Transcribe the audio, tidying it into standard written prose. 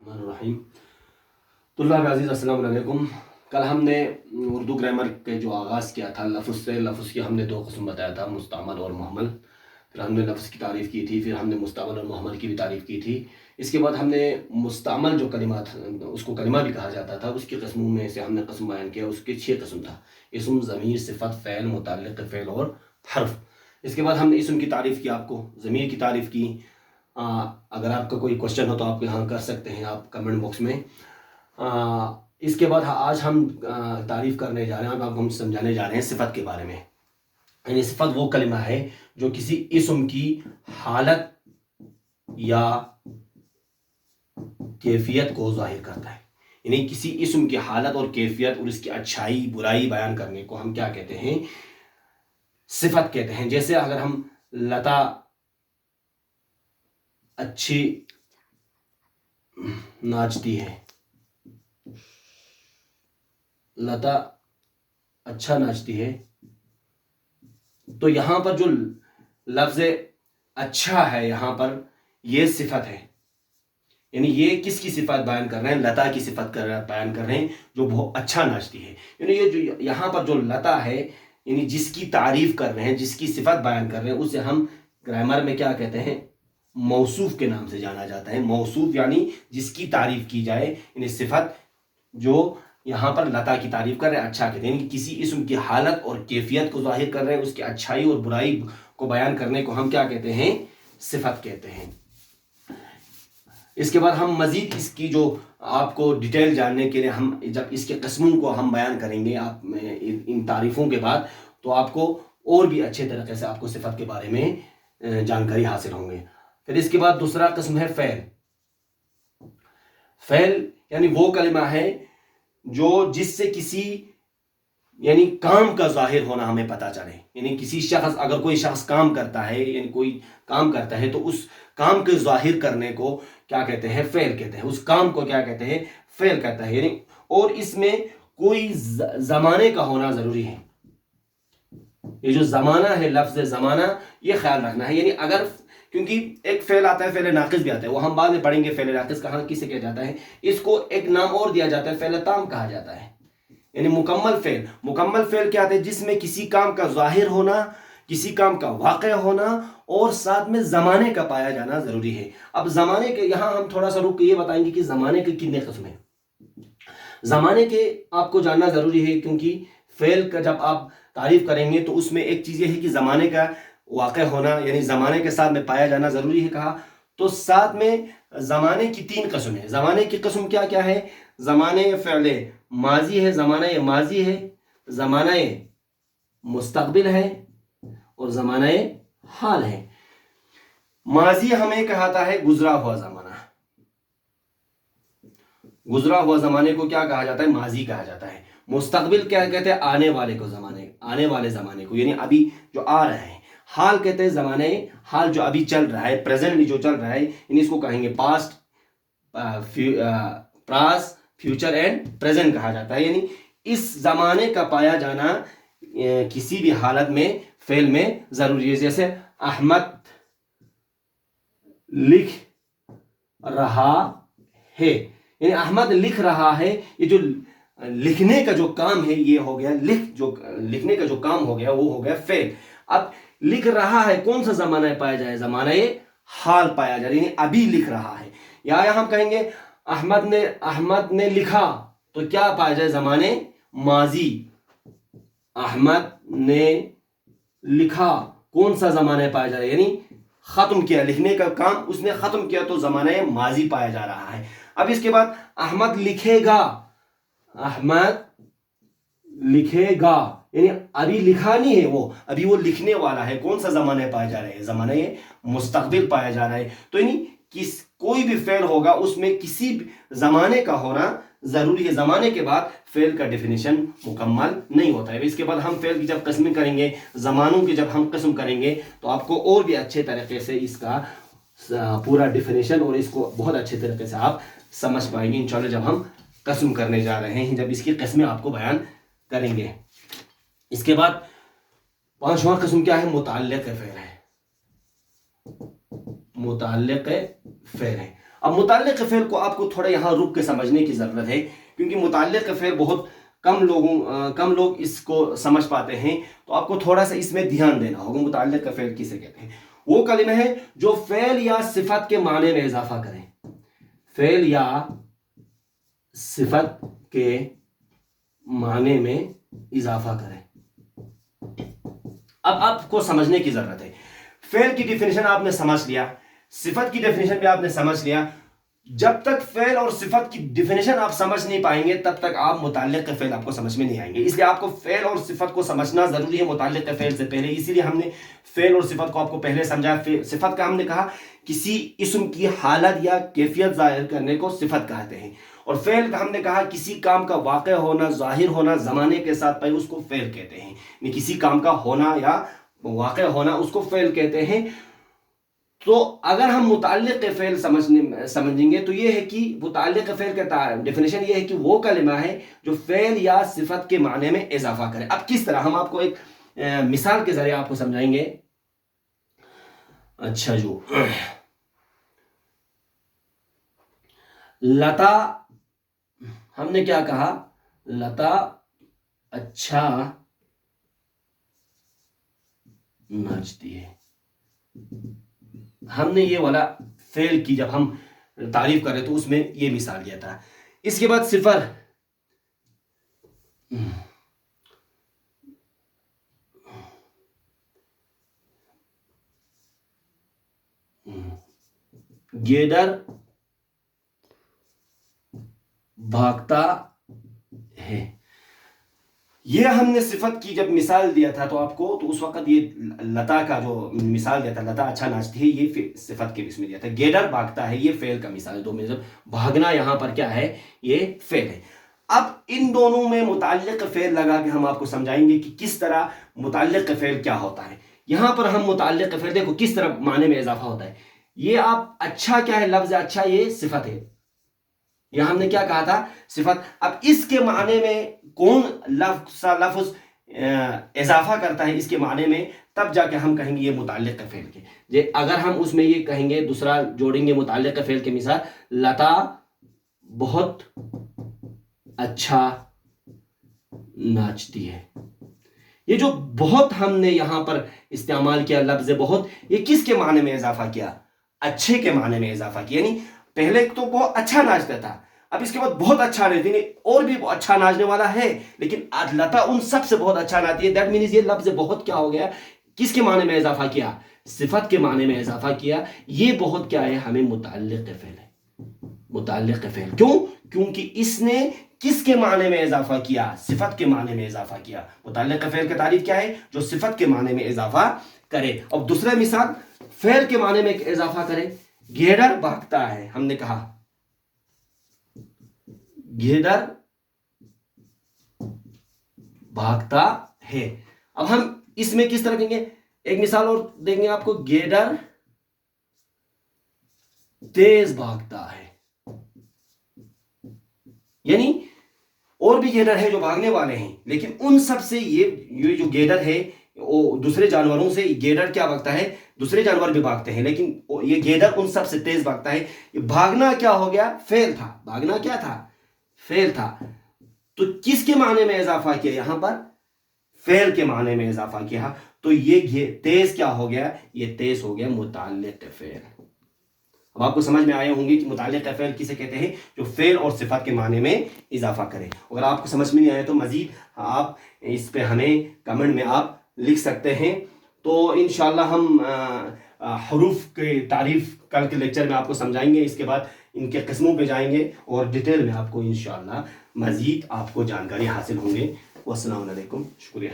الرحمن الرحیم. طلاب عزیز السلام علیکم. کل ہم نے اردو گرامر کے جو آغاز کیا تھا لفظ سے، لفظ کی ہم نے دو قسم بتایا تھا، مستعمل اور محمل. پھر ہم نے لفظ کی تعریف کی تھی، پھر ہم نے مستعمل اور محمل کی بھی تعریف کی تھی. اس کے بعد ہم نے مستعمل جو کلمات، اس کو کلمہ بھی کہا جاتا تھا، اس کی قسموں میں سے ہم نے قسم بیان کیا. اس کے 6 قسم تھا: اسم، ضمیر، صفت، فعل، متعلق فعل اور حرف. اس کے بعد ہم نے اسم کی تعریف کی، آپ کو ضمیر کی تعریف کی. اگر آپ کا کوئی کوشچن ہو تو آپ یہاں کر سکتے ہیں آپ کمنٹ باکس میں. اس کے بعد آج ہم تعریف کرنے جا رہے ہیں، اب ہم سمجھانے جا رہے ہیں صفت کے بارے میں. یعنی صفت وہ کلمہ ہے جو کسی اسم کی حالت یا کیفیت کو ظاہر کرتا ہے. یعنی کسی اسم کی حالت اور کیفیت اور اس کی اچھائی برائی بیان کرنے کو ہم کیا کہتے ہیں؟ صفت کہتے ہیں. جیسے اگر ہم لتا اچھی ناچتی ہے، لتا اچھا ناچتی ہے، تو یہاں پر جو لفظ اچھا ہے یہاں پر یہ صفت ہے. یعنی یہ کس کی صفت بیان کر رہے ہیں؟ لتا کی صفت بیان کر رہے ہیں جو بہت اچھا ناچتی ہے. یعنی یہ جو یہاں پر جو لتا ہے، یعنی جس کی تعریف کر رہے ہیں، جس کی صفت بیان کر رہے ہیں، اسے ہم گرامر میں کیا کہتے ہیں؟ موصوف کے نام سے جانا جاتا ہے. موصوف یعنی جس کی تعریف کی جائے، یعنی صفت جو یہاں پر لتا کی تعریف کر رہے ہیں، اچھا کہتے ہیں. یعنی کسی اسم کی حالت اور کیفیت کو ظاہر کر رہے ہیں، اس کی اچھائی اور برائی کو بیان کرنے کو ہم کیا کہتے ہیں؟ صفت کہتے ہیں. اس کے بعد ہم مزید اس کی جو آپ کو ڈیٹیل جاننے کے لیے ہم جب اس کے قسموں کو ہم بیان کریں گے آپ ان تعریفوں کے بعد، تو آپ کو اور بھی اچھے طریقے سے آپ کو صفت کے بارے میں جانکاری حاصل ہوں گے. پھر اس کے بعد دوسرا قسم ہے فعل. فعل یعنی وہ کلمہ ہے جو جس سے کسی یعنی کام کا ظاہر ہونا ہمیں پتہ چلے. یعنی کسی شخص، اگر کوئی شخص کام کرتا ہے، یعنی کوئی کام کرتا ہے، تو اس کام کے ظاہر کرنے کو کیا کہتے ہیں؟ فعل کہتے ہیں. اس کام کو کیا کہتے ہیں؟ فعل کہتا ہے. یعنی اور اس میں کوئی زمانے کا ہونا ضروری ہے. یہ جو زمانہ ہے، لفظ زمانہ، یہ خیال رکھنا ہے. یعنی اگر کیونکہ ایک فعل آتا ہے، فعل ناقص بھی آتا ہے، وہ ہم بعد میں پڑھیں گے. فعل ناقص کہاں کسے کہا جاتا ہے؟ اس کو ایک نام اور دیا جاتا ہے، فعل تام کہا جاتا ہے. یعنی مکمل فعل. مکمل فعل کیا آتا ہے؟ جس میں کسی کام کا ظاہر ہونا، کسی کام کا واقع ہونا اور ساتھ میں زمانے کا پایا جانا ضروری ہے. اب زمانے کے یہاں ہم تھوڑا سا رک کے یہ بتائیں گے کہ زمانے کے کتنے قسم ہیں. زمانے کے آپ کو جاننا ضروری ہے، کیونکہ فعل کا جب آپ تعریف کریں گے تو اس میں ایک چیز یہ ہے کہ زمانے کا واقع ہونا، یعنی زمانے کے ساتھ میں پایا جانا ضروری ہے کہا. تو ساتھ میں زمانے کی 3 قسم ہیں. زمانے کی قسم کیا کیا ہے؟ زمانے فعل ماضی ہے، زمانہ ماضی ہے، زمانہ مستقبل ہے اور زمانہ حال ہے. ماضی ہمیں کہاتا ہے گزرا ہوا زمانہ. گزرا ہوا زمانے کو کیا کہا جاتا ہے؟ ماضی کہا جاتا ہے. مستقبل کیا کہتے ہیں؟ آنے والے کو زمانے، آنے والے زمانے کو، یعنی ابھی جو آ رہا ہے. حال کہتے ہیں زمانہ حال جو ابھی چل رہا ہے، پریزنٹلی جو چل رہا ہے، یعنی اس کو کہیں گے past, pass, future and present کہا جاتا ہے. یعنی اس زمانے کا پایا جانا کسی بھی حالت میں فعل میں ضروری ہے. جیسے احمد لکھ رہا ہے، یعنی احمد لکھ رہا ہے. یہ جو لکھنے کا جو کام ہے یہ ہو گیا لکھنے کا جو کام ہو گیا وہ ہو گیا فعل. اب لکھ رہا ہے، کون سا زمانہ پایا جائے؟ زمانہ حال پایا جائے، یعنی ابھی لکھ رہا ہے. یا ہم کہیں گے احمد نے لکھا، تو کیا پایا جائے؟ زمانے ماضی. احمد نے لکھا، کون سا زمانہ پایا جا رہا ہے؟ یعنی ختم کیا، لکھنے کا کام اس نے ختم کیا، تو زمانہ ماضی پایا جا رہا ہے. اب اس کے بعد احمد لکھے گا. احمد لکھے گا یعنی ابھی لکھا نہیں ہے، وہ ابھی وہ لکھنے والا ہے. کون سا زمانہ پایا جا رہا ہے؟ زمانہ مستقبل پایا جا رہا ہے. تو یعنی کوئی بھی فعل ہوگا اس میں کسی بھی زمانے کا ہونا ضروری ہے. زمانے کے بعد فعل کا ڈیفینیشن مکمل نہیں ہوتا ہے. اس کے بعد ہم فعل کی جب قسم کریں گے، زمانوں کی جب ہم قسم کریں گے، تو آپ کو اور بھی اچھے طریقے سے اس کا پورا ڈیفینیشن اور اس کو بہت اچھے طریقے سے آپ سمجھ پائیں گے انشاءاللہ جب ہم قسم کرنے جا رہے ہیں، جب اس کی قسمیں آپ کو بیان کریں گے. اس کے بعد 5واں قسم کیا ہے؟ متعلق فعل ہے. متعلق فعل ہے. اب متعلق فعل کو آپ کو تھوڑا یہاں رک کے سمجھنے کی ضرورت ہے، کیونکہ متعلق فعل بہت کم لوگ اس کو سمجھ پاتے ہیں، تو آپ کو تھوڑا سا اس میں دھیان دینا ہوگا۔ متعلق فعل کسے کہتے ہیں؟ وہ کلمہ ہے جو فعل یا صفت کے معنی میں اضافہ کریں، فعل یا صفت کے معنی میں اضافہ کریں۔ اب آپ کو سمجھنے کی ضرورت ہے، فعل کی ڈیفینیشن آپ نے سمجھ لیا، صفت کی ڈیفینیشن بھی آپ نے سمجھ لیا۔ جب تک فعل اور صفت کی ڈیفینیشن آپ سمجھ نہیں پائیں گے تب تک آپ متعلق فعل آپ کو سمجھ میں نہیں آئیں گے، اس لیے آپ کو فعل اور صفت کو سمجھنا ضروری ہے متعلق فعل سے پہلے۔ اسی لیے ہم نے فعل اور صفت کو آپ کو پہلے سمجھا۔ صفت کا ہم نے کہا کسی اسم کی حالت یا کیفیت ظاہر کرنے کو صفت کہتے ہیں، اور فعل کا ہم نے کہا کسی کام کا واقع ہونا، ظاہر ہونا زمانے کے ساتھ پہلے، اس کو فعل کہتے ہیں، یعنی کسی کام کا ہونا یا واقع ہونا اس کو فعل کہتے ہیں۔ تو اگر ہم متعلق فعل سمجھیں گے تو یہ ہے کہ متعلق فعل کا ڈیفینیشن یہ ہے کہ وہ کلمہ ہے جو فعل یا صفت کے معنی میں اضافہ کرے۔ اب کس طرح؟ ہم آپ کو ایک مثال کے ذریعے آپ کو سمجھائیں گے۔ اچھا جو لتا، ہم نے کیا کہا؟ لتا اچھا ناچتی ہے۔ ہم نے یہ والا فعل کی جب ہم تعریف کر رہے تو اس میں یہ مثال دیا تھا۔ اس کے بعد صفر، گیدر بھاگتا ہے۔ یہ ہم نے صفت کی جب مثال دیا تھا تو آپ کو، تو اس وقت یہ لتا کا جو مثال دیا تھا، لتا اچھا ناچتی ہے، یہ صفت کے اس میں دیا تھا۔ گیدر بھاگتا ہے، یہ فعل کا مثال ہے۔ دو میں بھاگنا یہاں پر کیا ہے؟ یہ فعل ہے۔ اب ان دونوں میں متعلق فعل لگا کے ہم آپ کو سمجھائیں گے کہ کس طرح متعلق فعل کیا ہوتا ہے۔ یہاں پر ہم متعلق فعل دیکھو کس طرح معنی میں اضافہ ہوتا ہے۔ یہ آپ اچھا کیا ہے؟ لفظ اچھا یہ صفت ہے، یہاں ہم نے کیا کہا تھا؟ صفت۔ اب اس کے معنی میں کون لفظ اضافہ کرتا ہے اس کے معنی میں، تب جا کے ہم کہیں گے یہ متعلق فعل کے۔ اگر ہم اس میں یہ کہیں گے، دوسرا جوڑیں گے متعلق فعل کے مثال، لتا بہت اچھا ناچتی ہے۔ یہ جو بہت ہم نے یہاں پر استعمال کیا لفظ بہت، یہ کس کے معنی میں اضافہ کیا؟ اچھے کے معنی میں اضافہ کیا، یعنی پہلے تو وہ اچھا ناچتا تھا، اب اس کے بعد بہت اچھا ناچتی ہے، اور بھی اچھا ناچنے والا ہے، لیکن لتا ان سب سے بہت اچھا ناچتی ہے۔ دیٹ مینز یہ لفظ بہت کیا ہو گیا؟ کس کے معنی میں اضافہ کیا؟ صفت کے معنی میں اضافہ کیا۔ یہ بہت کیا ہے؟ ہمیں متعلق فعل ہے۔ متعلق فعل کیوں؟ کیونکہ اس نے کس کے معنی میں اضافہ کیا؟ صفت کے معنی میں اضافہ کیا۔ متعلق فعل کا تعریف کیا ہے؟ جو صفت کے معنی میں اضافہ کرے۔ اب دوسرا مثال، فعل کے معنی میں اضافہ کرے۔ گیدڑ بھاگتا ہے، ہم نے کہا گیدڑ بھاگتا ہے۔ اب ہم اس میں کس طرح کہیں گے؟ ایک مثال اور دیں گے آپ کو، گیدڑ تیز بھاگتا ہے، یعنی اور بھی گیدڑ ہے جو بھاگنے والے ہیں، لیکن ان سب سے یہ جو گیدڑ ہے دوسرے جانوروں سے، گیدڑ کیا بھاگتا ہے؟ دوسرے جانور بھی بھاگتے ہیں، لیکن یہ گیدڑ ان سب سے تیز بھاگتا ہے۔ یہ بھاگنا کیا ہو گیا؟ فعل تھا۔ بھاگنا کیا تھا؟ فعل تھا۔ تو کس کے معنی میں اضافہ کیا یہاں پر؟ فعل کے معنی میں اضافہ کیا، تو یہ تیز کیا ہو گیا؟ یہ تیز ہو گیا متعلق فعل۔ اب آپ کو سمجھ میں آئے ہوں گے کہ متعلق فعل کسے کہتے ہیں؟ جو فعل اور صفت کے معنی میں اضافہ کرے۔ اگر آپ کو سمجھ میں نہیں آئے تو مزید آپ اس پہ ہمیں کمنٹ میں آپ لکھ سکتے ہیں۔ تو انشاءاللہ ہم حروف کی تعریف کل کے لیکچر میں آپ کو سمجھائیں گے، اس کے بعد ان کے قسموں پہ جائیں گے اور ڈیٹیل میں آپ کو انشاءاللہ مزید آپ کو جانکاری حاصل ہوں گے۔ والسلام علیکم، شکریہ۔